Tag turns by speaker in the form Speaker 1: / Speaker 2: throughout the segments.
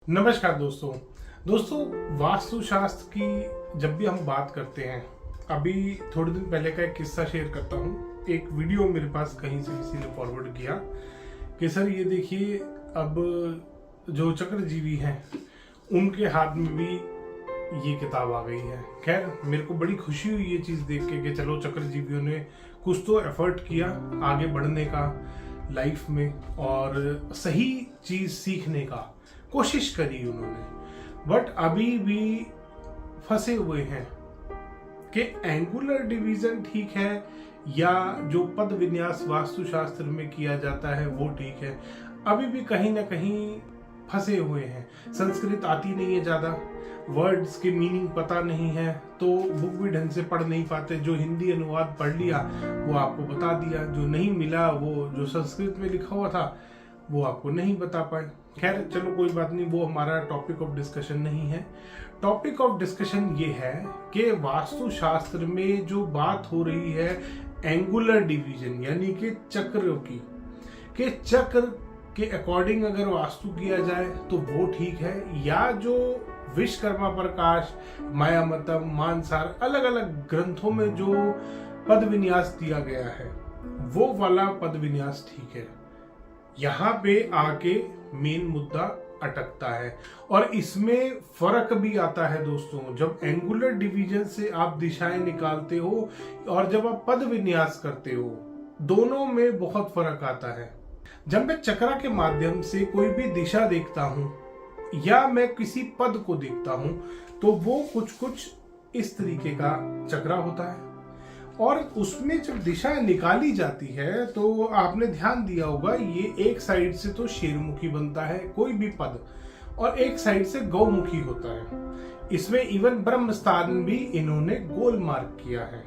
Speaker 1: नमस्कार दोस्तों वास्तुशास्त्र की जब भी हम बात करते हैं, अभी थोड़े दिन पहले का एक किस्सा शेयर करता हूँ। एक वीडियो मेरे पास कहीं से किसी ने फॉरवर्ड किया कि सर ये देखिए, अब जो चक्रजीवी हैं उनके हाथ में भी ये किताब आ गई है। खैर, मेरे को बड़ी खुशी हुई ये चीज़ देख के कि चलो चक्रजीवियों ने कुछ तो एफर्ट किया आगे बढ़ने का लाइफ में और सही चीज़ सीखने का कोशिश करी उन्होंने। बट अभी भी फंसे हुए हैं कि एंगुलर डिवीजन ठीक है या जो पद विन्यास वास्तुशास्त्र में किया जाता है वो ठीक है। अभी भी कहीं ना कहीं फंसे हुए हैं। संस्कृत आती नहीं है ज्यादा, वर्ड्स के मीनिंग पता नहीं है, तो बुक भी ढंग से पढ़ नहीं पाते। जो हिंदी अनुवाद पढ़ लिया वो आपको बता दिया, जो नहीं मिला वो जो संस्कृत में लिखा हुआ था वो आपको नहीं बता पाए। खैर चलो कोई बात नहीं, वो हमारा टॉपिक ऑफ डिस्कशन नहीं है। टॉपिक ऑफ डिस्कशन ये है कि वास्तुशास्त्र में जो बात हो रही है एंगुलर डिवीजन यानी कि चक्र की, कि चक्र के अकॉर्डिंग अगर वास्तु किया जाए तो वो ठीक है, या जो विश्वकर्मा प्रकाश, मायामतम, मानसार अलग अलग ग्रंथों में जो पद विन्यास दिया गया है वो वाला पद विन्यास ठीक है। यहाँ पे आके मेन मुद्दा अटकता है और इसमें फर्क भी आता है दोस्तों। जब एंगुलर डिवीजन से आप दिशाएं निकालते हो और जब आप पद विन्यास करते हो, दोनों में बहुत फर्क आता है। जब मैं चक्रा के माध्यम से कोई भी दिशा देखता हूं या मैं किसी पद को देखता हूं तो वो कुछ इस तरीके का चक्रा होता है और उसमें जब दिशा निकाली जाती है तो आपने ध्यान दिया होगा ये एक साइड से तो शेरमुखी बनता है कोई भी पद और एक साइड से गौमुखी होता है। इसमें इवन ब्रह्म स्थान भी इन्होंने गोल मार्क किया है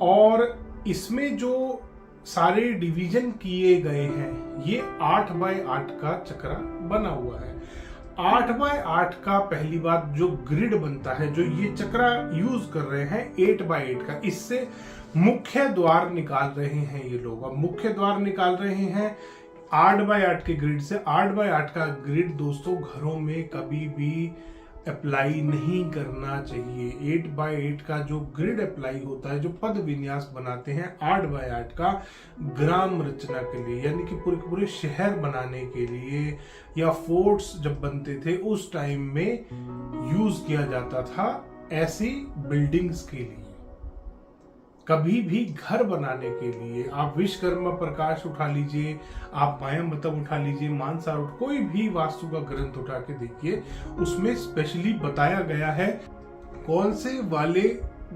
Speaker 1: और इसमें जो सारे डिवीजन किए गए हैं ये 8x8 का चक्रा बना हुआ है। 8x8 का पहली बात जो ग्रिड बनता है, जो ये चक्रा यूज कर रहे हैं 8x8 का, इससे मुख्य द्वार निकाल रहे हैं ये लोग। अब मुख्य द्वार निकाल रहे हैं 8x8 के ग्रिड से। 8x8 का ग्रिड दोस्तों घरों में कभी भी अप्लाई नहीं करना चाहिए। 8x8 का जो ग्रिड अप्लाई होता है, जो पद विन्यास बनाते हैं 8x8 का ग्राम रचना के लिए, यानी कि पूरे पूरे शहर बनाने के लिए या फोर्ट्स जब बनते थे उस टाइम में यूज किया जाता था ऐसी बिल्डिंग्स के लिए। कभी भी घर बनाने के लिए आप विश्वकर्मा प्रकाश उठा लीजिए, आप मायामतम उठा लीजिए, मानसार कोई भी वास्तु का ग्रंथ उठा के देखिए, उसमें स्पेशली बताया गया है कौन से वाले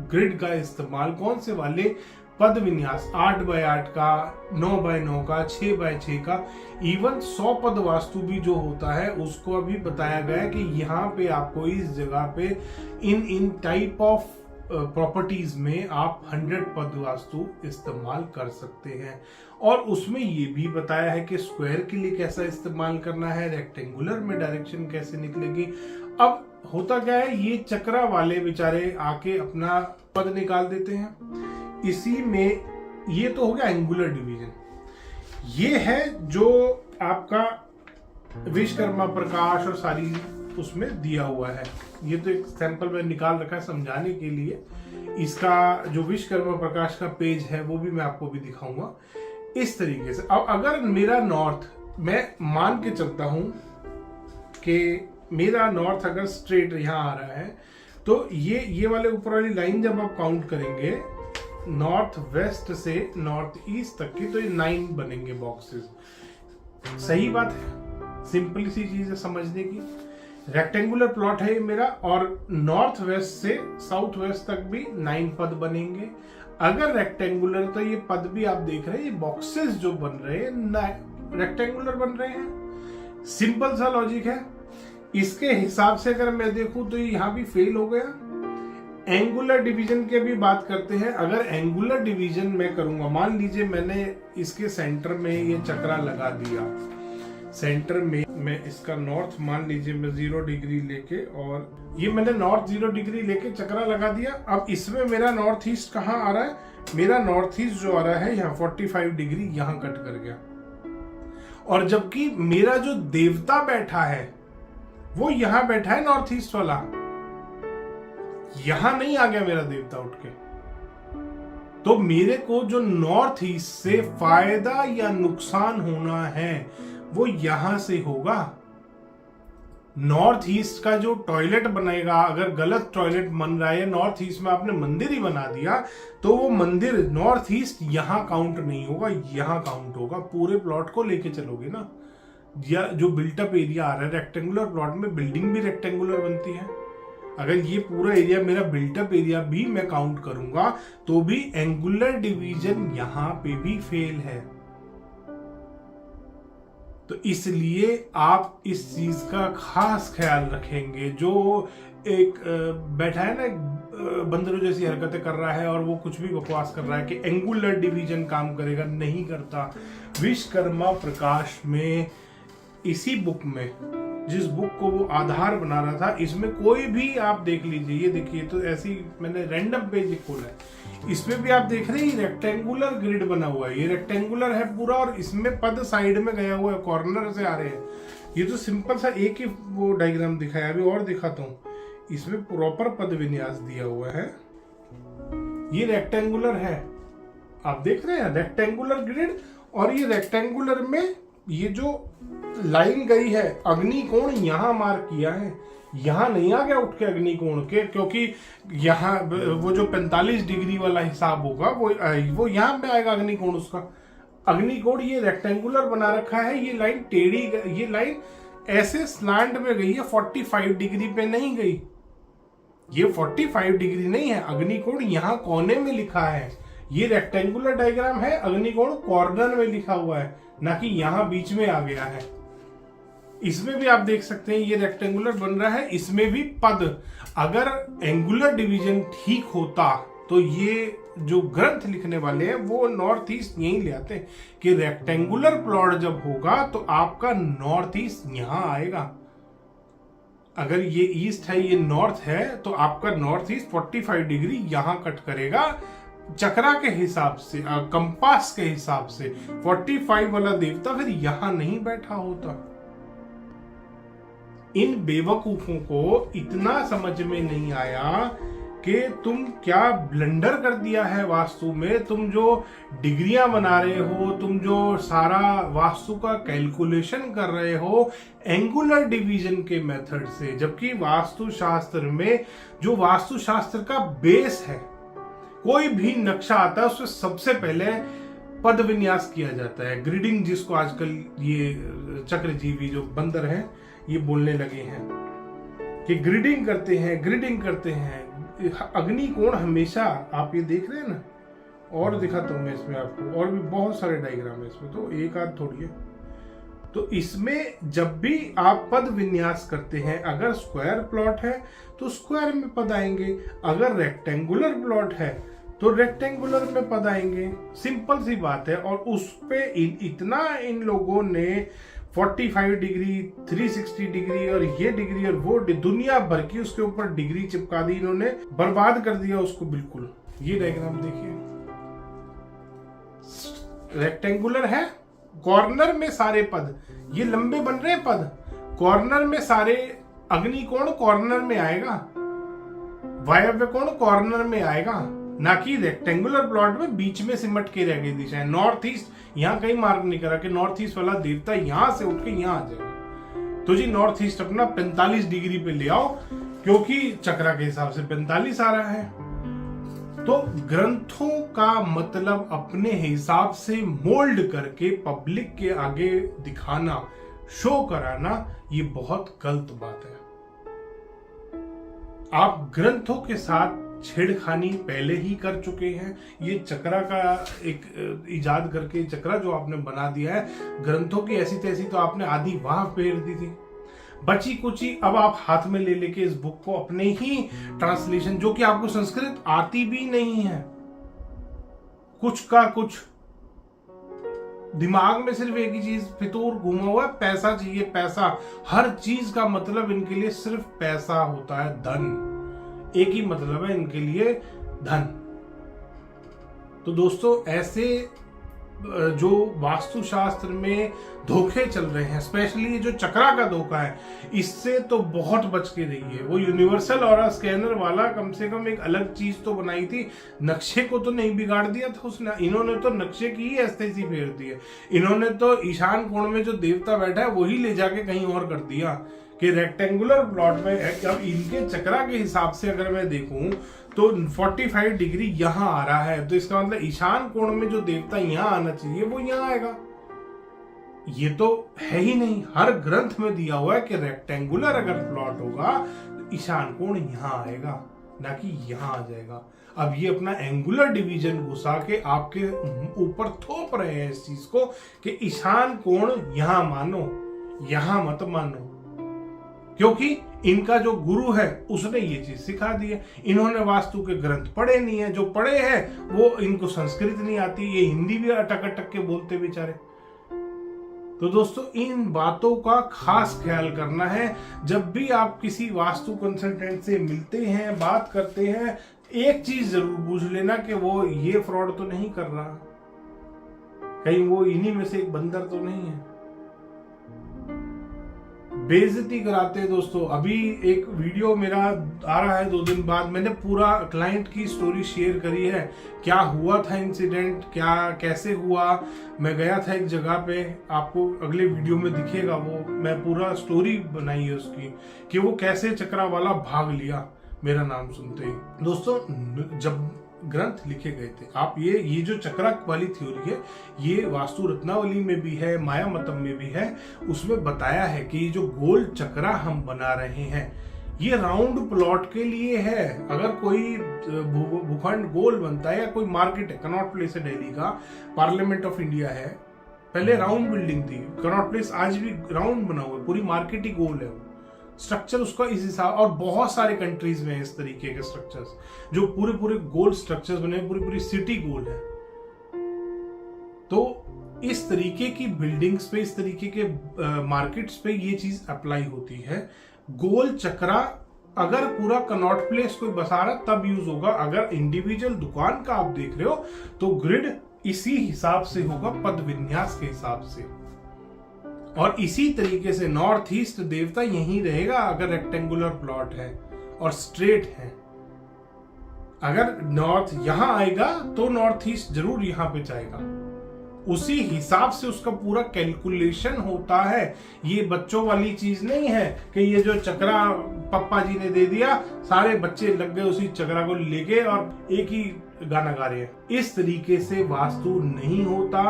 Speaker 1: ग्रिड का इस्तेमाल, कौन से वाले पद विन्यास 8x8 का, 9x9 का, 6x6 का, इवन 100 पद वास्तु भी जो होता है उसको अभी बताया गया है कि यहाँ पे आपको इस जगह पे इन टाइप ऑफ प्रॉपर्टीज में आप 100 पद वास्तु इस्तेमाल कर सकते हैं। और उसमें ये भी बताया है कि स्क्वायर के लिए कैसा इस्तेमाल करना है, रेक्टेंगुलर में डायरेक्शन कैसे निकलेगी। अब होता क्या है, ये चक्रा वाले बेचारे आके अपना पद निकाल देते हैं। इसी में ये तो हो गया एंगुलर डिवीजन। ये है जो आपका विश्वकर्मा प्रकाश और सारी उसमें दिया हुआ है। ये तो एक सैंपल में निकाल रखा है समझाने के लिए। इसका जो विश्वकर्मा प्रकाश का पेज है वो भी मैं आपको भी दिखाऊंगा इस तरीके से। अब अगर मेरा नॉर्थ, मैं मान के चलता हूं कि मेरा नॉर्थ अगर स्ट्रेट यहां आ रहा है तो ये वाले ऊपर वाली लाइन जब आप काउंट करेंगे नॉर्थ वेस्ट से नॉर्थ ईस्ट तक की, तो ये 9 बनेंगे बॉक्सेस। सही बात है, सिंपल सी चीज है समझने की। रेक्टेंगुलर प्लॉट है ये मेरा और नॉर्थ वेस्ट से साउथ वेस्ट तक भी 9 पद बनेंगे। अगर रेक्टेंगुलर तो ये पद भी आप देख रहे हैं, ये बॉक्सेस जो बन रहे हैं रेक्टेंगुलर बन रहे हैं। सिंपल सा लॉजिक है। इसके हिसाब से अगर मैं देखूं तो ये यहां भी फेल हो गया। एंगुलर डिवीजन की भी बात करते हैं। अगर एंगुलर डिवीजन मैं करूंगा, मान लीजिए मैंने इसके सेंटर में ये चक्रा लगा दिया, सेंटर में मैं इसका नॉर्थ मान लीजिए मैं 0 डिग्री लेके, और ये मैंने नॉर्थ 0 डिग्री लेके चक्रा लगा दिया। अब इसमें मेरा नॉर्थ ईस्ट कहाँ आ रहा है, मेरा नॉर्थ ईस्ट जो आ रहा है यहाँ 45 डिग्री यहाँ कट कर गया। और जबकि मेरा जो देवता बैठा है वो यहां बैठा है नॉर्थ ईस्ट वाला, यहां नहीं आ गया मेरा देवता उठ के। तो मेरे को जो नॉर्थ ईस्ट से फायदा या नुकसान होना है वो यहां से होगा। नॉर्थ ईस्ट का जो टॉयलेट बनेगा, अगर गलत टॉयलेट बन रहा है, नॉर्थ ईस्ट में आपने मंदिर ही बना दिया, तो वो मंदिर नॉर्थ ईस्ट यहां काउंट नहीं होगा, यहां काउंट होगा। पूरे प्लॉट को लेके चलोगे ना, या जो बिल्टअप एरिया आ रहा है रेक्टेंगुलर प्लॉट में, बिल्डिंग भी रेक्टेंगुलर बनती है। अगर ये पूरा एरिया मेरा बिल्टअप एरिया भी मैं काउंट करूंगा तो भी एंगुलर डिवीजन यहां पे भी फेल है। तो इसलिए आप इस चीज का खास ख्याल रखेंगे। जो एक बैठा है ना बंदरों जैसी हरकतें कर रहा है और वो कुछ भी बकवास कर रहा है कि एंगुलर डिवीजन काम करेगा, नहीं करता। विश्वकर्मा प्रकाश में, इसी बुक में, जिस बुक को वो आधार बना रहा था, इसमें कोई भी आप देख लीजिए, ये देखिए, तो ऐसी मैंने रैंडम पेज खोला है, इसमें भी आप देख रहे हैं रेक्टेंगुलर ग्रिड बना हुआ है, ये रेक्टेंगुलर है पूरा, और इसमें पद साइड में गया हुआ है, कॉर्नर से आ रहे हैं। ये तो सिंपल सा एक ही वो डायग्राम दिखाया, अभी और दिखाता हूँ। इसमें प्रॉपर पद विन्यास दिया हुआ है, ये रेक्टेंगुलर है, आप देख रहे हैं रेक्टेंगुलर ग्रिड। और ये रेक्टेंगुलर में ये जो लाइन गई है, अग्निकोण यहां मार्क किया है, यहां नहीं आ गया उठ के अग्निकोण के, क्योंकि यहां वो जो 45 डिग्री वाला हिसाब होगा वो यहां पे आएगा अग्निकोण उसका। अग्निकोण ये रेक्टेंगुलर बना रखा है, ये लाइन टेढ़ी, ये लाइन ऐसे स्लैंट में गई है, 45 डिग्री पे नहीं गई। ये 45 डिग्री नहीं है, अग्निकोण यहां कोने में लिखा है। ये रेक्टेंगुलर डायग्राम है, अग्निकोण कॉर्नर में लिखा हुआ है, ना कि यहां बीच में आ गया है। इसमें भी आप देख सकते हैं ये रेक्टेंगुलर बन रहा है, इसमें भी पद। अगर एंगुलर डिवीजन ठीक होता तो ये जो ग्रंथ लिखने वाले हैं वो नॉर्थ ईस्ट यही ले आते हैं कि रेक्टेंगुलर प्लॉट जब होगा तो आपका नॉर्थ ईस्ट यहां आएगा। अगर ये ईस्ट है, ये नॉर्थ है, तो आपका नॉर्थ ईस्ट 45 डिग्री यहां कट करेगा चक्रा के हिसाब से, कंपास के हिसाब से। 45 वाला देवता फिर यहां नहीं बैठा होता। इन बेवकूफों को इतना समझ में नहीं आया कि तुम क्या ब्लंडर कर दिया है वास्तु में। तुम जो डिग्रियां बना रहे हो, तुम जो सारा वास्तु का कैलकुलेशन कर रहे हो एंगुलर डिवीजन के मेथड से, जबकि वास्तुशास्त्र में जो वास्तुशास्त्र का बेस है, कोई भी नक्शा आता है उसमें सबसे पहले पद विन्यास किया जाता है, ग्रिडिंग, जिसको आजकल ये चक्रजीवी जो बंदर हैं ये बोलने लगे हैं कि ग्रिडिंग करते हैं, ग्रिडिंग करते हैं। अग्निकोण हमेशा, आप ये देख रहे हैं ना, और दिखाता हूं मैं इसमें आपको, और भी बहुत सारे डायग्राम है इसमें, तो एक आध थोड़ी है। तो इसमें जब भी आप पद विन्यास करते हैं, अगर स्क्वायर प्लॉट है तो स्क्वायर में पद आएंगे, अगर रेक्टेंगुलर प्लॉट है तो रेक्टेंगुलर में पद आएंगे। सिंपल सी बात है। और उस पे इतना इन लोगों ने 45 डिग्री, 360 डिग्री और ये डिग्री और वो दुनिया भर की उसके ऊपर डिग्री चिपका दी इन्होंने, बर्बाद कर दिया उसको बिल्कुल। ये डायग्राम देखिए, रेक्टेंगुलर है, कॉर्नर में सारे पद, ये लंबे बन रहे हैं पद, कॉर्नर में सारे अग्निकोण कॉर्नर में आएगा, वायव्य कोण कॉर्नर में आएगा, ना कि रेक्टेंगुलर प्लॉट में बीच में सिमट के रह गई दिशा है। नॉर्थ ईस्ट यहां कहीं मार्क नहीं करा कि नॉर्थ ईस्ट वाला देवता यहां से उठ के यहां आ जाएगा। तो जी नॉर्थ ईस्ट अपना 45 डिग्री पे ले आओ, क्योंकि चक्रा के हिसाब से 45 आ रहा है। तो ग्रंथों का मतलब अपने हिसाब से मोल्ड करके पब्लिक के आगे दिखाना, शो कराना, ये बहुत गलत बात है। आप ग्रंथों के साथ छेड़खानी पहले ही कर चुके हैं। ये चक्रा का एक इजाद करके चक्रा जो आपने बना दिया है, ग्रंथों की ऐसी तैसी तो आपने आधी वाह फेर दी थी, बची कुची अब आप हाथ में ले लेके इस बुक को अपने ही ट्रांसलेशन, जो कि आपको संस्कृत आती भी नहीं है, कुछ का कुछ दिमाग में सिर्फ एक ही चीज फितूर घूमा हुआ है, पैसा चाहिए पैसा। हर चीज का मतलब इनके लिए सिर्फ पैसा होता है, धन। एक ही मतलब है इनके लिए, धन। तो दोस्तों ऐसे जो वास्तुशास्त्र में धोखे चल रहे हैं, स्पेशली जो चक्रा का धोखा है, इससे तो बहुत बच के रहिए। वो यूनिवर्सल ऑरा स्कैनर वाला कम से कम एक अलग चीज तो बनाई थी, नक्शे को तो नहीं बिगाड़ दिया था उसने। इन्होंने तो नक्शे की ही एस्थेसी फेर दी है। इन्होंने तो ईशान कोण में जो देवता बैठा है वही ले जाके कहीं और कर दिया कि रेक्टेंगुलर प्लॉट में। अब इनके चक्रा के हिसाब से अगर मैं देखूं तो 45 डिग्री यहां आ रहा है, तो इसका मतलब ईशान कोण में जो देवता यहां आना चाहिए वो यहां आएगा। ये तो है ही नहीं। हर ग्रंथ में दिया हुआ है कि रेक्टेंगुलर अगर प्लॉट होगा तो ईशान कोण यहां आएगा, ना कि यहां आ जाएगा। अब ये अपना एंगुलर डिवीजन घुसा के आपके ऊपर थोप रहे हैं इस चीज को कि ईशान कोण यहां मानो, यहां मत मानो, क्योंकि इनका जो गुरु है उसने ये चीज सिखा दी है। इन्होंने वास्तु के ग्रंथ पढ़े नहीं है, जो पढ़े हैं वो इनको संस्कृत नहीं आती, ये हिंदी भी अटक अटक के बोलते बेचारे। तो दोस्तों इन बातों का खास ख्याल करना है। जब भी आप किसी वास्तु कंसल्टेंट से मिलते हैं, बात करते हैं, एक चीज जरूर पूछ लेना कि वो ये फ्रॉड तो नहीं कर रहा, कहीं वो इन्हीं में से एक बंदर तो नहीं है। बेइज्जती कराते हैं दोस्तों। अभी एक वीडियो मेरा आ रहा है 2 दिन बाद, मैंने पूरा क्लाइंट की स्टोरी शेयर करी है, क्या हुआ था इंसिडेंट, क्या कैसे हुआ। मैं गया था एक जगह पे, आपको अगले वीडियो में दिखेगा वो, मैं पूरा स्टोरी बनाई है उसकी कि वो कैसे चक्रा वाला भाग लिया मेरा नाम सुनते ही। दोस्तों जब ग्रंथ लिखे गए थे, आप ये जो चक्रा वाली थ्योरी है ये वास्तु रत्नावली में भी है, माया मतम में भी है। उसमें बताया है कि जो गोल चक्रा हम बना रहे हैं ये राउंड प्लॉट के लिए है। अगर कोई भूखंड गोल बनता है, या कोई मार्केट है, कनॉट प्लेस है दिल्ली का, पार्लियामेंट ऑफ इंडिया है, पहले राउंड बिल्डिंग थी, कनॉट प्लेस आज भी राउंड बना हुआ है, पूरी मार्केट ही गोल है, स्ट्रक्चर उसका इस हिसाब। और बहुत सारे कंट्रीज में इस तरीके के स्ट्रक्चर्स जो पूरे पूरे गोल स्ट्रक्चर्स बने, पूरी पूरी सिटी गोल है। तो इस तरीके की बिल्डिंग्स पे, इस तरीके के मार्केट्स पे ये चीज अप्लाई होती है। गोल चक्रा अगर पूरा कनॉट प्लेस कोई बसा रहा तब यूज होगा। अगर इंडिविजुअल दुकान का आप देख रहे हो तो ग्रिड इसी हिसाब से होगा, पद विन्यास के हिसाब से। और इसी तरीके से नॉर्थ ईस्ट देवता यहीं रहेगा अगर रेक्टेंगुलर प्लॉट है और स्ट्रेट है। अगर नॉर्थ यहां आएगा तो नॉर्थ ईस्ट जरूर यहां पे जाएगा, उसी हिसाब से उसका पूरा कैलकुलेशन होता है। ये बच्चों वाली चीज नहीं है कि ये जो चक्रा पप्पा जी ने दे दिया, सारे बच्चे लग गए उसी चक्रा को लेके और एक ही गाना गा रहे हैं। इस तरीके से वास्तु नहीं होता।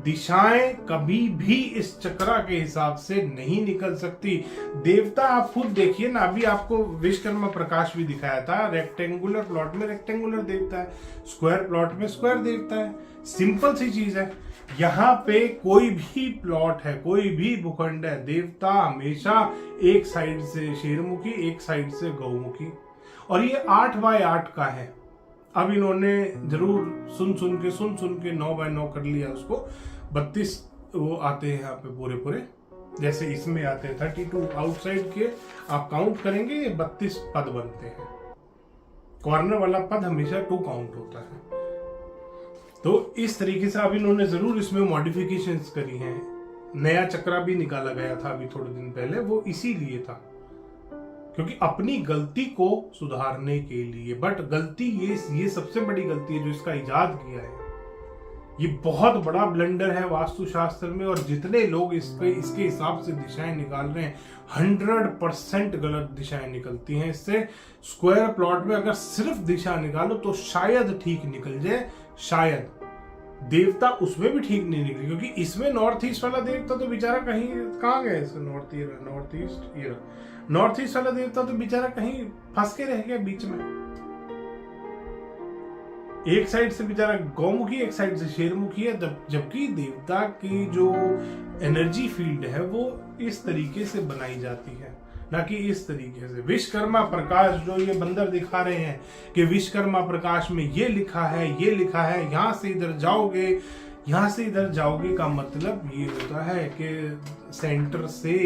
Speaker 1: दिशाएं कभी भी इस चक्रा के हिसाब से नहीं निकल सकती। देवता आप खुद देखिए ना, अभी आपको विश्वकर्मा प्रकाश भी दिखाया था, रेक्टेंगुलर प्लॉट में रेक्टेंगुलर देवता है, स्क्वायर प्लॉट में स्क्वायर देवता है। सिंपल सी चीज है। यहाँ पे कोई भी प्लॉट है, कोई भी भूखंड है, देवता हमेशा एक साइड से शेरमुखी, एक साइड से गौमुखी, और ये 8x8 का है। अब इन्होंने जरूर सुन सुन के 9x9 कर लिया उसको। 32 वो आते हैं यहाँ पे पूरे पूरे, जैसे इसमें आते हैं 32 आउटसाइड के, आप काउंट करेंगे ये 32 पद बनते हैं। कॉर्नर वाला पद हमेशा 2 काउंट होता है। तो इस तरीके से अब इन्होंने जरूर इसमें मॉडिफिकेशंस करी हैं। नया चक्रा भी निकाला गया था अभी थोड़े दिन पहले, वो इसीलिए था क्योंकि अपनी गलती को सुधारने के लिए। बट गलती ये सबसे बड़ी गलती है जो इसका इजाद किया है। ये बहुत बड़ा ब्लंडर है वास्तुशास्त्र में, और जितने लोग इसके हिसाब से दिशाएं निकाल रहे हैं 100% गलत दिशाएं निकलती हैं इससे। स्क्वायर प्लॉट में अगर सिर्फ दिशा निकालो तो शायद ठीक निकल जाए, शायद। देवता उसमें भी ठीक नहीं निकली, क्योंकि इसमें नॉर्थ ईस्ट वाला देवता तो बेचारा कहाँ गया, इसका नॉर्थ ईस्ट वाला देवता तो बेचारा कहीं फंस के रह गया बीच में। एक साइड से बेचारा गौमुखी, एक साइड से शेरमुखी है, जबकि देवता की जो एनर्जी फील्ड है वो इस तरीके से बनाई जाती है, ना कि इस तरीके से। विश्वकर्मा प्रकाश जो ये बंदर दिखा रहे हैं कि विश्वकर्मा प्रकाश में ये लिखा है, यहाँ से इधर जाओगे, यहाँ से इधर जाओगे का मतलब ये होता है कि सेंटर से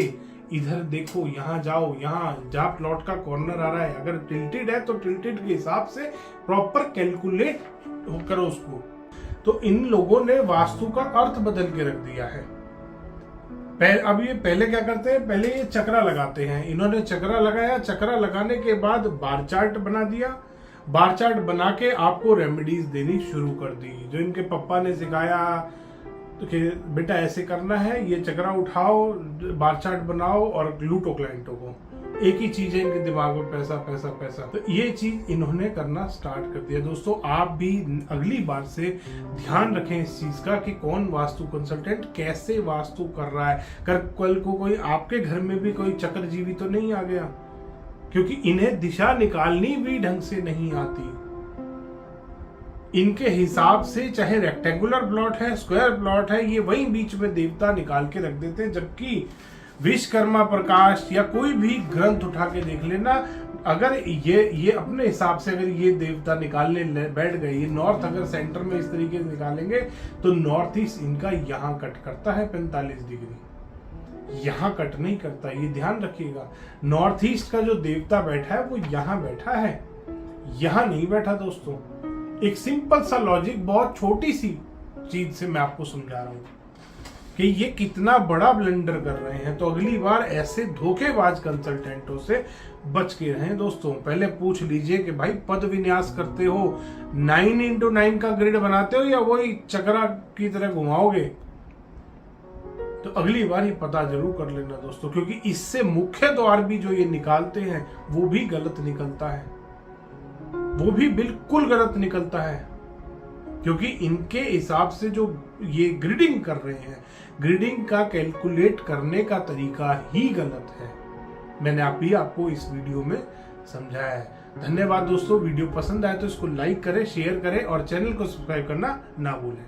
Speaker 1: इधर देखो, यहाँ जाओ, यहाँ जहाँ प्लॉट का कॉर्नर आ रहा है अगर टिल्टेड है तो टिल्टेड के हिसाब से प्रॉपर कैलकुलेट करो उसको। तो इन लोगों ने वास्तु का अर्थ बदल के रख दिया है। अब ये पहले क्या करते हैं, पहले ये चक्रा लगाते हैं। इन्होंने चक्रा लगाया, चक्रा लगाने के बाद बार चार्ट बना दिया। बार चार्ट बना के आपको रेमेडीज देनी शुरू कर दी, जो इनके पापा ने सिखाया कि बेटा ऐसे करना है, ये चक्रा उठाओ, बार चार्ट बनाओ और लूटो क्लाइंटों को। एक ही चीज है इनके दिमाग में, पैसा पैसा पैसा। तो ये चीज इन्होंने करना स्टार्ट कर दिया। दोस्तों आप भी अगली बार से ध्यान रखें इस चीज का कि कौन वास्तु कंसल्टेंट कैसे वास्तु कर रहा है। कल को कोई आपके घर में भी कोई चक्रजीवी तो नहीं आ गया, क्योंकि इन्हें दिशा निकालनी भी ढंग से नहीं आती। इनके हिसाब से चाहे रेक्टेंगुलर प्लॉट है, स्क्वायर प्लॉट है, ये वही बीच में देवता निकाल के रख देते हैं। जबकि विश्वकर्मा प्रकाश या कोई भी ग्रंथ उठा के देख लेना, अगर ये अपने हिसाब से अगर ये देवता निकालने बैठ गए, ये नॉर्थ अगर सेंटर में इस तरीके से निकालेंगे तो नॉर्थ ईस्ट इनका यहाँ कट करता है 45 डिग्री, यहाँ कट नहीं करता। ये ध्यान रखिएगा, नॉर्थ ईस्ट का जो देवता बैठा है वो यहाँ बैठा है, यहाँ नहीं बैठा। दोस्तों एक सिंपल सा लॉजिक, बहुत छोटी सी चीज से मैं आपको समझा रहा हूँ कि ये कितना बड़ा ब्लंडर कर रहे हैं। तो अगली बार ऐसे धोखेबाज कंसल्टेंटों से बच के रहें। दोस्तों पहले पूछ लीजिए कि भाई पद विन्यास करते हो, 9x9 का ग्रिड बनाते हो या वही चक्रा की तरह घुमाओगे। तो अगली बार ये पता जरूर कर लेना दोस्तों, क्योंकि इससे मुख्य द्वार भी जो ये निकालते हैं वो भी गलत निकलता है, वो भी बिल्कुल गलत निकलता है। क्योंकि इनके हिसाब से जो ये ग्रिडिंग कर रहे हैं, ग्रिडिंग का कैलकुलेट करने का तरीका ही गलत है। मैंने आपको इस वीडियो में समझाया है। धन्यवाद दोस्तों। वीडियो पसंद आए तो इसको लाइक करें, शेयर करें और चैनल को सब्सक्राइब करना ना भूलें।